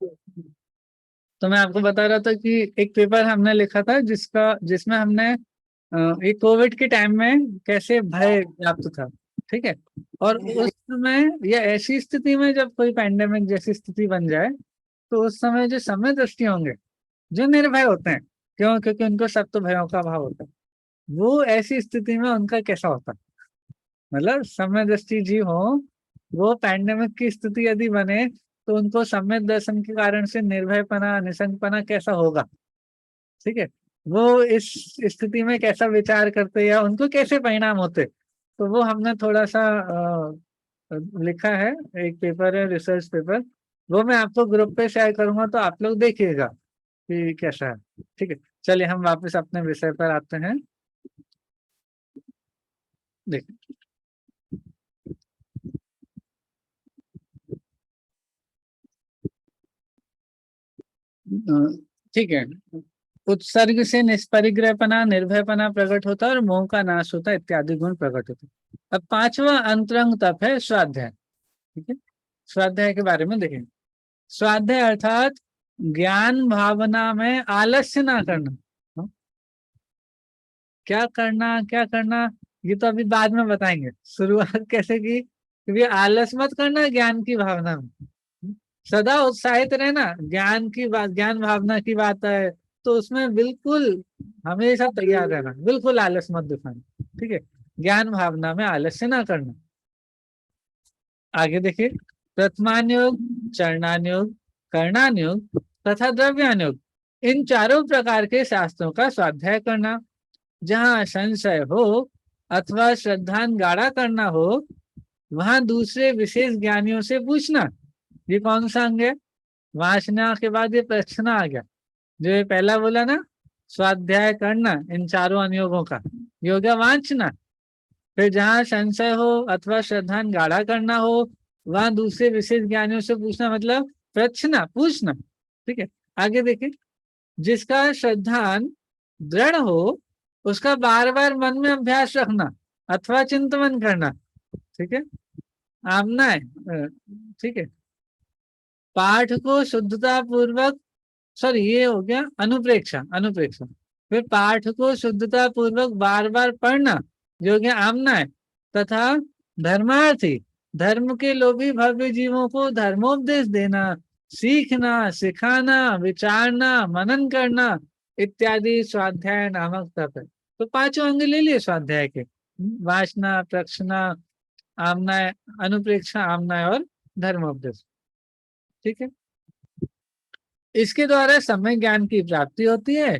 तो मैं आपको बता रहा था कि एक पेपर हमने लिखा था जिसमें हमने ये कोविड के टाइम में कैसे भय व्याप्त था। ठीक है। और उस समय या ऐसी स्थिति में जब कोई पैंडेमिक जैसी स्थिति बन जाए, तो उस समय जो समय दृष्टि होंगे, जो निर्भय होते हैं, क्यों? क्योंकि उनको सब तो भयों का भाव होता है। वो ऐसी स्थिति में उनका कैसा होता है, मतलब समय दृष्टि जी हो, वो पैंडेमिक की स्थिति यदि बने तो उनको सम्यक दर्शन के कारण से निर्भयपना, निसंगपना कैसा होगा। ठीक है। वो इस स्थिति में कैसा विचार करते या उनको कैसे परिणाम होते, तो वो हमने थोड़ा सा लिखा है। एक पेपर है, रिसर्च पेपर। वो मैं आपको ग्रुप पे शेयर करूंगा, तो आप लोग देखिएगा कि कैसा है। ठीक है। चलिए हम वापस अपने विषय पर आते हैं। देखिए, ठीक है। उत्सर्ग से निष्परिग्रहपना, निर्भयपना प्रकट होता है और मोह का नाश होता है, इत्यादि गुण प्रकट होते हैं। अब पांचवा अंतरंग तप है स्वाध्याय। ठीक है। स्वाध्याय के बारे में देखें। स्वाध्याय अर्थात ज्ञान भावना में आलस्य ना करना। हाँ? क्या करना, क्या करना, ये तो अभी बाद में बताएंगे। शुरुआत कैसे की, क्योंकि आलस मत करना ज्ञान की भावना में। सदा उत्साहित रहना, ज्ञान की बात, ज्ञान भावना की बात है तो उसमें बिल्कुल हमेशा तैयार रहना, बिल्कुल आलस मत दिखाना। ठीक है। ज्ञान भावना में आलस्य ना करना। आगे देखिए। प्रथमान्योग, चरणान्योग, कर्णान्योग तथा द्रव्यान्योग, इन चारों प्रकार के शास्त्रों का स्वाध्याय करना। जहाँ संशय हो अथवा श्रद्धान गाढ़ा करना हो, वहां दूसरे विशेष ज्ञानियों से पूछना। ये कौन सा अंग है? वासना के बाद ये प्रश्न आ गया। जो ये पहला बोला ना, स्वाध्याय करना इन चारों अनुयोगों का, योग वांछना। फिर जहाँ संशय हो अथवा श्रद्धान गाढ़ा करना हो, वहां दूसरे विशेष ज्ञानियों से पूछना, मतलब प्रश्न पूछना। ठीक है। आगे देखिए। जिसका श्रद्धान दृढ़ हो, उसका बार बार मन में अभ्यास रखना अथवा चिंतन करना। ठीक है। आमना है। ठीक है। पाठ को शुद्धता पूर्वक, सॉरी ये हो गया अनुप्रेक्षा, अनुप्रेक्षा। फिर पाठ को शुद्धता पूर्वक बार बार पढ़ना, जो कि आमना है। तथा धर्मार्थी, धर्म के लोभी भव्य जीवों को धर्मोपदेश देना, सीखना, सिखाना, विचारना, मनन करना, इत्यादि स्वाध्याय नामक तप है। तो पांचों अंग ले लिए स्वाध्याय के। वासना, प्रक्षना, आमनाय, अनुप्रेक्षा, आमनाय और धर्मोपदेश। ठीक है। इसके द्वारा सम्यक ज्ञान की प्राप्ति होती है,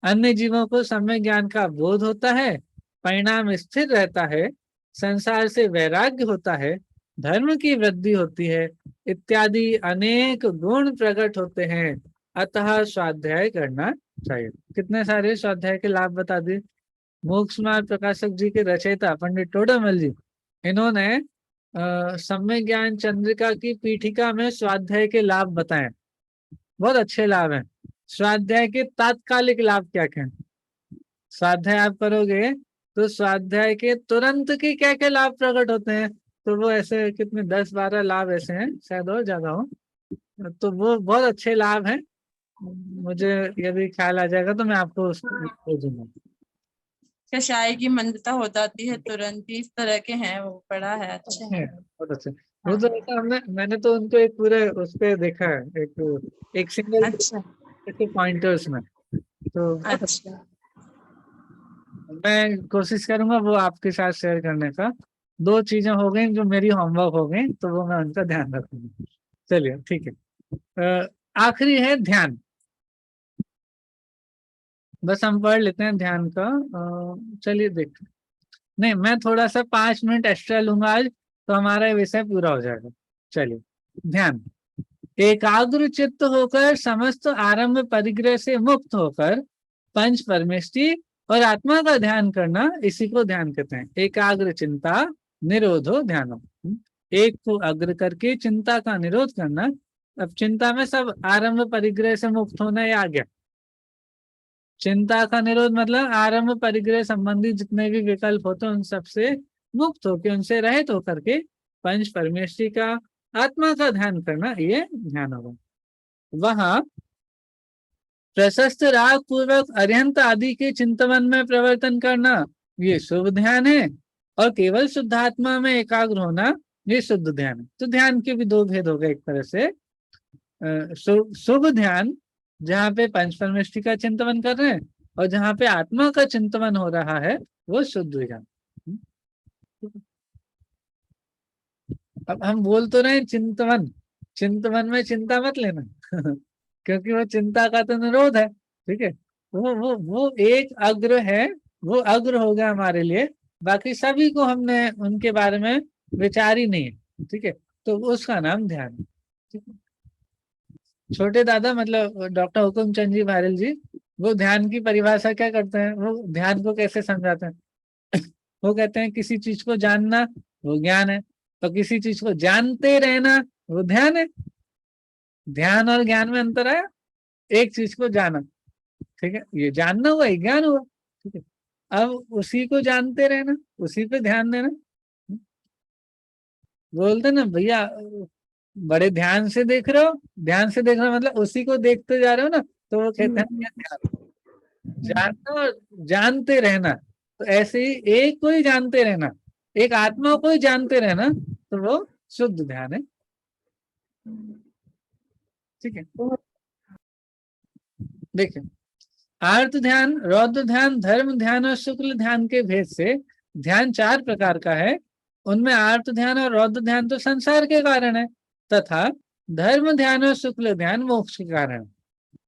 अन्य जीवों को सम्यक ज्ञान का बोध होता है, परिणाम स्थिर रहता है, संसार से वैराग्य होता है, धर्म की वृद्धि होती है, इत्यादि अनेक गुण प्रकट होते हैं। अतः स्वाध्याय करना चाहिए। कितने सारे स्वाध्याय के लाभ बता दिए। मोक्ष मार्ग प्रकाशक जी के रचयिता पंडित टोडामल जी, इन्होंने सम्यक ज्ञान चंद्रिका की पीठिका में स्वाध्याय के लाभ बताए। बहुत अच्छे लाभ हैं। स्वाध्याय के तात्कालिक लाभ क्या क्या हैं? स्वाध्याय आप करोगे तो स्वाध्याय के तुरंत के क्या क्या लाभ प्रकट होते हैं, तो वो ऐसे कितने 10-12 लाभ ऐसे हैं, शायद और ज्यादा हो। तो वो बहुत अच्छे लाभ हैं। मुझे यदि ख्याल आ जाएगा तो मैं आपको उसको भेजूंगा। कषाय की मंदता हो जाती है तुरंत ही, इस तरह के हैं, वो पढ़ा है, अच्छे अच्छे हैं। हैं, बहुत अच्छे। वो हाँ। तो ऐसा मैंने तो उनको एक पूरे उस पे देखा है, एक एक सिंगल अच्छा। पॉइंटर्स में। तो बहुत अच्छा। मैं कोशिश करूंगा वो आपके साथ शेयर करने का। दो चीजें हो गई जो मेरी होमवर्क हो गई, तो वो मैं उनका ध्यान रखूंगा। चलिए ठीक है। आखिरी है ध्यान। बस हम पढ़ लेते हैं ध्यान का। चलिए देखते हैं। नहीं, मैं थोड़ा सा 5 मिनट एक्स्ट्रा लूंगा आज, तो हमारा विषय पूरा हो जाएगा। चलिए। ध्यान। एकाग्र चित्त होकर समस्त आरंभ परिग्रह से मुक्त होकर पंच परमेष्टि और आत्मा का ध्यान करना, इसी को ध्यान कहते हैं। एकाग्र चिंता निरोधो ध्यानो। एक को अग्र करके चिंता का निरोध करना। अब चिंता में सब आरंभ परिग्रह से मुक्त होना ये आ गया। चिंता का निरोध मतलब आरंभ परिग्रह संबंधी जितने भी विकल्प होते हैं उन सबसे मुक्त होकर, उनसे रहित होकर के पंच परमेष्टि का, आत्मा का ध्यान करना, ये ध्यान होगा। वहां प्रशस्त राग पूर्वक अरिहंत आदि के चिंतन में प्रवर्तन करना ये शुभ ध्यान है, और केवल शुद्धात्मा में एकाग्र होना ये शुद्ध ध्यान है। तो ध्यान के भी दो भेद हो गए एक तरह से। शुभ ध्यान जहाँ पे पंच परमेष्टि का चिंतन कर रहे हैं, और जहाँ पे आत्मा का चिंतन हो रहा है वो शुद्ध ध्यान। अब हम बोल तो रहे हैं चिंतवन, चिंतवन में चिंता मत लेना क्योंकि वो चिंता का तो निरोध है। ठीक है, वो एक अग्र है, वो अग्र हो गया हमारे लिए, बाकी सभी को हमने उनके बारे में विचार ही नहीं है। ठीक है, तो उसका नाम ध्यान है। ठीक है, छोटे दादा मतलब डॉक्टर हुकुम चंद जी भारल जी, वो ध्यान की परिभाषा क्या करते हैं, वो ध्यान को कैसे समझाते हैं वो कहते हैं किसी चीज को जानना वो ज्ञान है, तो किसी चीज को जानते रहना वो ध्यान है। ध्यान और ज्ञान में अंतर है, एक चीज को जाना, ठीक है, ये जानना हुआ, ये ज्ञान हुआ। ठीक है, अब उसी को जानते रहना, उसी पे ध्यान देना। बोलते ना भैया बड़े ध्यान से देख रहे हो, ध्यान से देख रहे हो मतलब उसी को देखते जा रहे हो ना, तो वो कहते हैं ये ध्यान। जानना और जानते रहना, तो ऐसे ही एक को ही जानते रहना, एक आत्मा को ही जानते रहना, तो वो शुद्ध ध्यान है। ठीक है, देखिए आर्त ध्यान, रौद्र ध्यान, धर्म ध्यान और शुक्ल ध्यान के भेद से ध्यान चार प्रकार का है। उनमें आर्त ध्यान और रौद्र ध्यान तो संसार के कारण है, तथा धर्म ध्यान और शुक्ल ध्यान मोक्ष के कारण।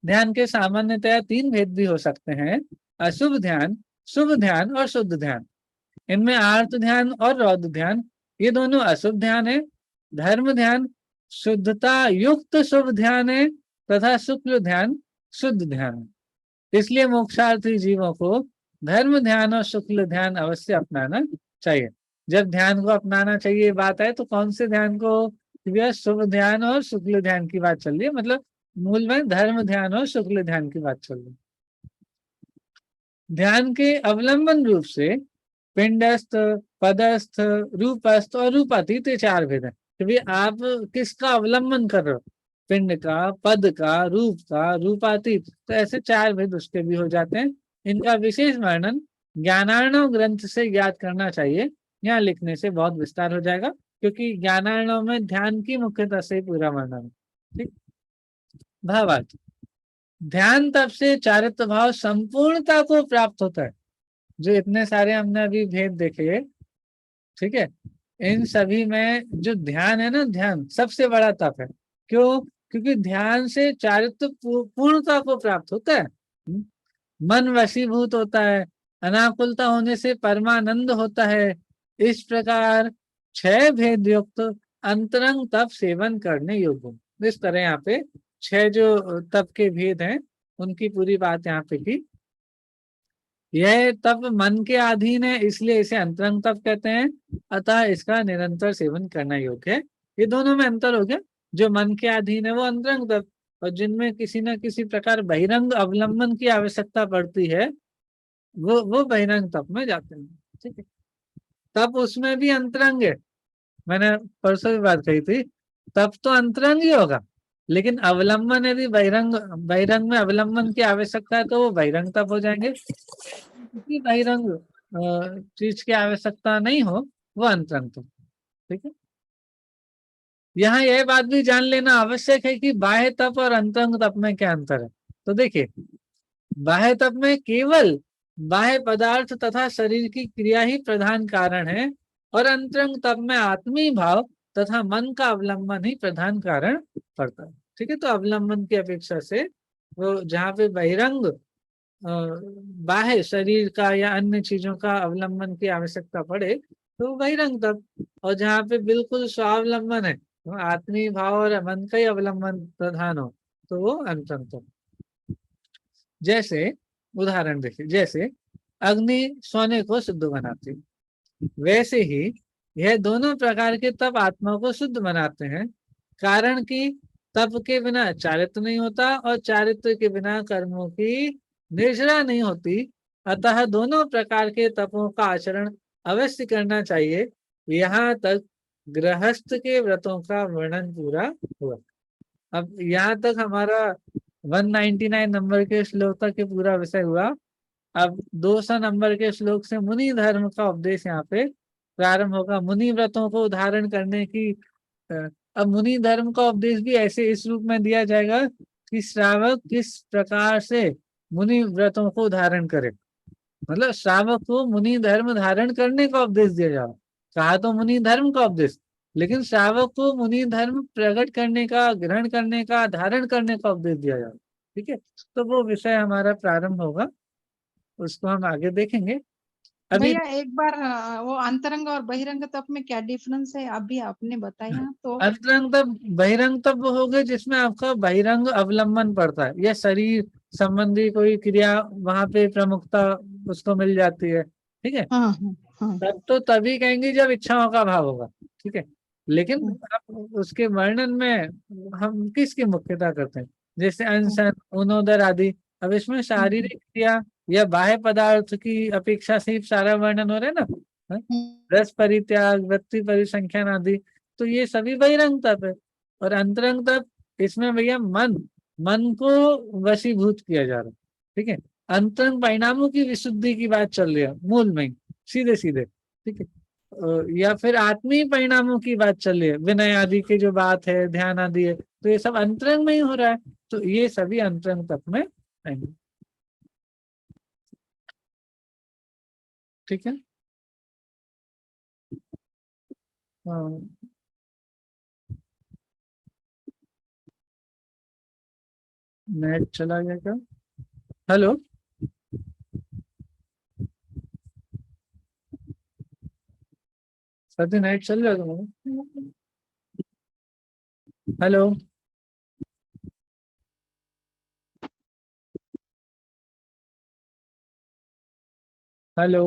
ध्यान के सामान्यतया तीन भेद भी हो सकते हैं, अशुभ ध्यान, शुभ ध्यान और शुद्ध ध्यान। इनमें आर्त ध्यान और रौद्र ध्यान ये दोनों अशुभ ध्यान है। धर्म ध्यान शुद्धता युक्त शुभ ध्यान है, तथा शुक्ल ध्यान शुद्ध ध्यान है। इसलिए मोक्षार्थी जीवों को धर्म ध्यान और शुक्ल ध्यान अवश्य अपनाना चाहिए। जब ध्यान को अपनाना चाहिए बात है तो कौन से ध्यान को, शुभ ध्यान और शुक्ल ध्यान की बात चल रही है, मतलब मूल में धर्म ध्यान और शुक्ल ध्यान की बात चल रही है। ध्यान के अवलंबन रूप से पिंडस्थ, पदस्थ, रूपस्थ और रूपातीत ये चार भेद है कि भाई आप किसका अवलंबन कर रहे हो, पिंड का, पद का, रूप का, रूपातीत, तो ऐसे चार भेद उसके भी हो जाते हैं। इनका विशेष वर्णन ज्ञानार्णव ग्रंथ से याद करना चाहिए, यहाँ लिखने से बहुत विस्तार हो जाएगा, क्योंकि ज्ञानार्णव में ध्यान की मुख्यतः से पूरा वर्णन है। ठीक, भावार्थ, ध्यान तब से चारित्व भाव संपूर्णता को प्राप्त होता है। जो इतने सारे हमने अभी भेद देखे, ठीक है, इन सभी में जो ध्यान है ना, ध्यान सबसे बड़ा तप है। क्यों? क्योंकि ध्यान से चारित्व पूर्णता को प्राप्त होता है। मन वशीभूत होता है, अनाकुलता होने से परमानंद होता है। इस प्रकार छह भेद युक्त अंतरंग तप सेवन करने योग्य। इस तरह यहाँ पे छह जो तप के भेद हैं उनकी पूरी बात यहाँ पे की। यह तप मन के अधीन है, इसलिए इसे अंतरंग तप कहते हैं, अतः इसका निरंतर सेवन करना योग्य है। ये दोनों में अंतर हो गया, जो मन के अधीन है वो अंतरंग तप, और जिनमें किसी न किसी प्रकार बहिरंग अवलंबन की आवश्यकता पड़ती है वो बहिरंग तप में जाते हैं। ठीक है, तप उसमें भी अंतरंग है, मैंने परसों भी बात कही थी, तप तो अंतरंग ही होगा, लेकिन अवलंबन यदि बहिरंग बहिरंग में अवलंबन की आवश्यकता है तो वो बहिरंग तप हो जाएंगे। बहिरंग चीज की आवश्यकता नहीं हो वो अंतरंग तप। ठीक है, यहाँ यह बात भी जान लेना आवश्यक है कि बाह्य तप और अंतरंग तप में क्या अंतर है। तो देखिए, बाह्य तप में केवल बाह्य पदार्थ तथा शरीर की क्रिया ही प्रधान कारण है, और अंतरंग तप में आत्मीय भाव तथा मन का अवलंबन ही प्रधान कारण पड़ता है। ठीक है, तो अवलंबन की अपेक्षा से वो जहाँ पे बहिरंग बाह्य शरीर का या अन्य चीजों का अवलंबन की आवश्यकता पड़े तो बहिरंग तप, और जहाँ पे बिल्कुल स्वावलंबन है, तो आत्मीय भाव और मन का ही अवलंबन प्रधान हो, तो वो अंतरंग तप। जैसे उदाहरण देखिए, जैसे अग्नि सोने को शुद्ध बनाती, वैसे ही यह दोनों प्रकार के तप आत्मा को शुद्ध बनाते हैं। कारण कि तप के बिना चारित्र नहीं होता, और चारित्र के बिना कर्मों की निर्जरा नहीं होती। अतः दोनों प्रकार के तपों का आचरण अवश्य करना चाहिए। यहाँ तक गृहस्थ के व्रतों का वर्णन पूरा हुआ। अब यहाँ तक हमारा 199 नंबर के श्लोक तक के पूरा विषय हुआ। अब 200 नंबर के श्लोक से मुनि धर्म का उपदेश यहाँ पे प्रारंभ होगा। मुनि व्रतों को उदाहरण करने की अब मुनि धर्म का उपदेश भी ऐसे इस रूप में दिया जाएगा कि श्रावक किस प्रकार से मुनि व्रतों को उदाहरण करे। मतलब श्रावक को मुनि धर्म धारण करने का उपदेश दिया जाए। कहा तो मुनि धर्म का उपदेश, लेकिन श्रावक को मुनि धर्म प्रकट करने का, ग्रहण करने का, धारण करने का उपदेश दिया जाए। ठीक है, तो वो विषय हमारा प्रारंभ होगा, उसको हम आगे देखेंगे। अभी भैया एक बार वो अंतरंग और बहिरंग तप में क्या डिफरेंस है अभी आपने बताया तो। अंतरंग तप बहिरंग तप हो गए जिसमें आपका बहिरंग अवलंबन पड़ता है, या शरीर संबंधी कोई क्रिया वहां पे प्रमुखता उसको मिल जाती है। ठीक है, हाँ हाँ हाँ। तब तो तभी कहेंगे जब इच्छाओं का अभाव होगा। ठीक है, लेकिन अब उसके वर्णन में हम किसकी मुख्यता करते हैं, जैसे अनशन, उनोदर आदि। अब इसमें शारीरिक क्रिया या बाह्य पदार्थ की अपेक्षा से ही सारा वर्णन हो रहा है ना, हाँ? रस परित्याग, वृत्ति परिसंख्यान आदि, तो ये सभी बहिरंग तप है। और अंतरंग तप, इसमें भैया मन मन को वशीभूत किया जा रहा है। ठीक है, अंतरंग परिणामों की विशुद्धि की बात चल रही है मूल में, सीधे सीधे। ठीक है, या फिर आत्मीय परिणामों की बात चल रही है, विनय आदि की जो बात है, ध्यान आदि है, तो ये सब अंतरंग में ही हो रहा है। तो ये सभी अंतरंग तप में आएंगे। ठीक है, हाँ, नेट चला गया क्या? हेलो, सर नेट चल रहा था। Hello, hello.